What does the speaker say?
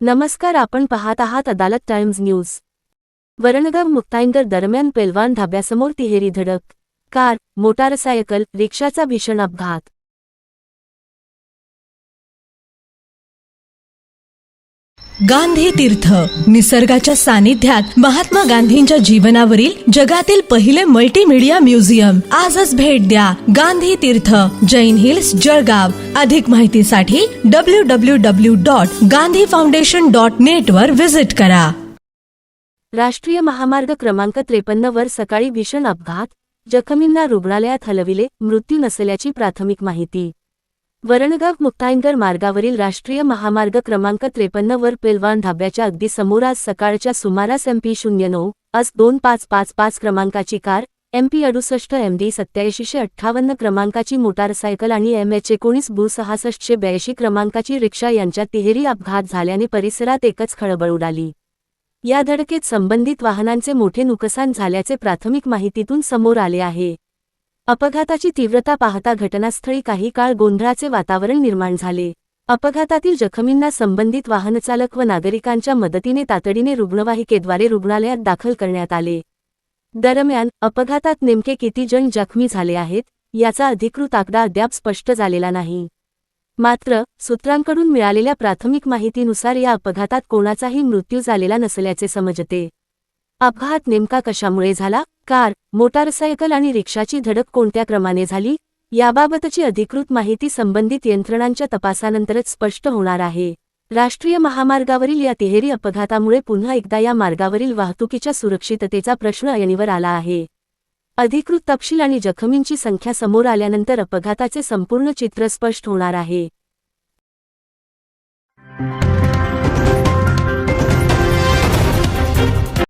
नमस्कार, आपण पाहत आहात अदालत टाइम्स न्यूज। वरणगाव मुक्ताईनगर दरम्यान पेलवान धाब्यासमोर तिहेरी धडक, कार, मोटारसायकल, रिक्षाचा भीषण अपघात। गांधी तीर्थ निसर्गाच्या सानिध्यात महात्मा गांधींच्या जीवनावरील जगातील पहिले मल्टीमीडिया म्युझियम आजच भेट द्या। गांधी तीर्थ, जैन हिल्स, जळगाव। अधिक माहितीसाठी www.gandhifoundation.net वर विजिट करा। राष्ट्रीय महामार्ग क्रमांक 53 वर सकाळी भीषण अपघात, जखमींना रुग्णालयात हलविले, मृत्यू नसल्याची प्राथमिक माहिती। वरणगाव मुक्ताईनगर मार्गावरील राष्ट्रीय महामार्ग क्रमांक 53 वर पेलवान धाब्याच्या अगदी समोर आज सकाळच्या सुमारास MP09-2555 क्रमांकाची कार, MP68MD 8758 क्रमांकाची मोटारसायकल आणि MH19-6282 क्रमांकाची रिक्षा यांच्यात तिहेरी अपघात झाल्याने परिसरात एकच खळबळ उडाली। या धडकेत संबंधित वाहनांचे मोठे नुकसान झाल्याचे प्राथमिक माहितीतून समोर आले आहे। अपघाताची तीव्रता पाहता घटनास्थळी काही काळ गोंधळाचे वातावरण निर्माण झाले। अपघातातील जखमींना संबंधित वाहनचालक व नागरिकांच्या मदतीने तातडीने रुग्णवाहिकेद्वारे रुग्णालयात दाखल करण्यात आले। दरम्यान, अपघातात नेमके किती जण जखमी झाले आहेत, याचा अधिकृत आकडा अद्याप स्पष्ट झालेला नाही। मात्र, सूत्रांकडून मिळालेल्या प्राथमिक माहितीनुसार या अपघातात कोणाचाही मृत्यू झालेला नसल्याचे समजते। अपघात नेमका कशामुळे झाला, कार, मोटारसायकल आणि रिक्षाची धडक कोणत्या क्रमाने झाली, याबाबतची अधिकृत माहिती संबंधित यंत्रणांच्या तपासानंतरच स्पष्ट होणार आहे। राष्ट्रीय महामार्गावरील या तिहेरी अपघातामुळे पुन्हा एकदा या मार्गावरील वाहतुकीच्या सुरक्षिततेचा प्रश्न ऐरणीवर आला आहे। अधिकृत तपशील आणि जखमींची संख्या समोर आल्यानंतर अपघाताचे संपूर्ण चित्र स्पष्ट होणार आहे।